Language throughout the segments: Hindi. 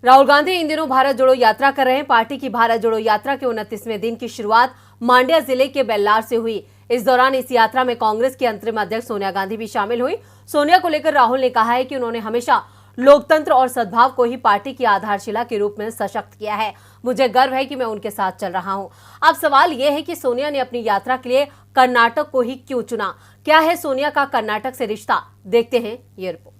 राहुल गांधी इन दिनों भारत जोड़ो यात्रा कर रहे हैं। पार्टी की भारत जोड़ो यात्रा के 29वें दिन की शुरुआत मांड्या जिले के बेल्लार से हुई। इस दौरान इस यात्रा में कांग्रेस की अंतरिम अध्यक्ष सोनिया गांधी भी शामिल हुई। सोनिया को लेकर राहुल ने कहा है कि उन्होंने हमेशा लोकतंत्र और सद्भाव को ही पार्टी की आधारशिला के रूप में सशक्त किया है। मुझे गर्व है कि मैं उनके साथ चल रहा हूं। अब सवाल यह है कि सोनिया ने अपनी यात्रा के लिए कर्नाटक को ही क्यों चुना? क्या है सोनिया का कर्नाटक से रिश्ता? देखते हैं ये रिपोर्ट।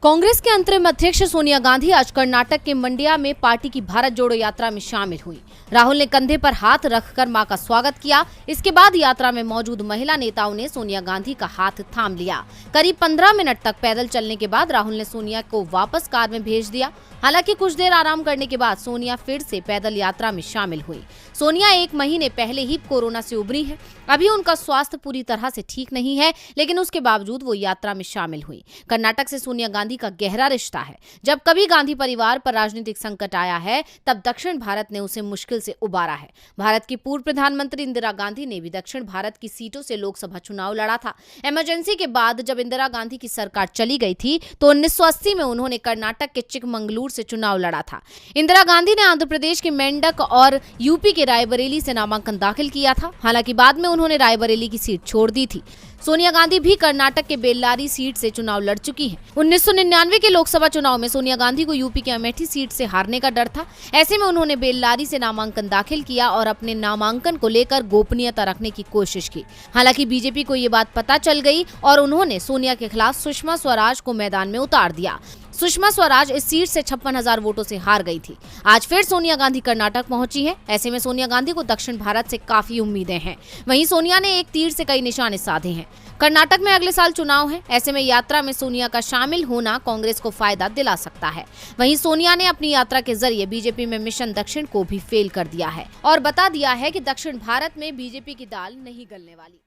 कांग्रेस के अंतरिम अध्यक्ष सोनिया गांधी आज कर्नाटक के मंड्या में पार्टी की भारत जोड़ो यात्रा में शामिल हुई। राहुल ने कंधे पर हाथ रखकर मां का स्वागत किया। इसके बाद यात्रा में मौजूद महिला नेताओं ने सोनिया गांधी का हाथ थाम लिया। करीब 15 मिनट तक पैदल चलने के बाद राहुल ने सोनिया को वापस कार में भेज दिया। हालांकि कुछ देर आराम करने के बाद सोनिया फिर से पैदल यात्रा में शामिल हुई। सोनिया 1 महीने पहले ही कोरोना से उबरी है। अभी उनका स्वास्थ्य पूरी तरह से ठीक नहीं है, लेकिन उसके बावजूद वो यात्रा में शामिल हुई। कर्नाटक से सोनिया गांधी का गहरा रिश्ता है। जब कभी गांधी परिवार पर राजनीतिक संकट आया है, तब दक्षिण भारत ने उसे मुश्किल से उबारा है। भारत की पूर्व प्रधानमंत्री इंदिरा गांधी ने भी दक्षिण भारत की सीटों से लोकसभा चुनाव लड़ा था। इमरजेंसी के बाद जब इंदिरा गांधी की सरकार चली गई थी, तो 1980 में उन्होंने कर्नाटक के चिकमंगलूर से चुनाव लड़ा था। इंदिरा गांधी ने आंध्र प्रदेश के मेंढक और यूपी के रायबरेली से नामांकन दाखिल किया था। हालांकि बाद में उन्होंने रायबरेली की सीट छोड़ दी थी। सोनिया गांधी भी कर्नाटक के बेल्लारी सीट से चुनाव लड़ चुकी हैं। 1999 के लोकसभा चुनाव में सोनिया गांधी को यूपी के अमेठी सीट से हारने का डर था। ऐसे में उन्होंने बेल्लारी से नामांकन दाखिल किया और अपने नामांकन को लेकर गोपनीयता रखने की कोशिश की। हालांकि बीजेपी को ये बात पता चल गई और उन्होंने सोनिया के खिलाफ सुषमा स्वराज को मैदान में उतार दिया। सुषमा स्वराज इस सीट से 56,000 वोटों से हार गई थी। आज फिर सोनिया गांधी कर्नाटक पहुंची हैं। ऐसे में सोनिया गांधी को दक्षिण भारत से काफी उम्मीदें हैं। वहीं सोनिया ने एक तीर से कई निशाने साधे हैं। कर्नाटक में अगले साल चुनाव है। ऐसे में यात्रा में सोनिया का शामिल होना कांग्रेस को फायदा दिला सकता है। वहीं सोनिया ने अपनी यात्रा के जरिए बीजेपी में मिशन दक्षिण को भी फेल कर दिया है और बता दिया है कि दक्षिण भारत में बीजेपी की दाल नहीं गलने वाली।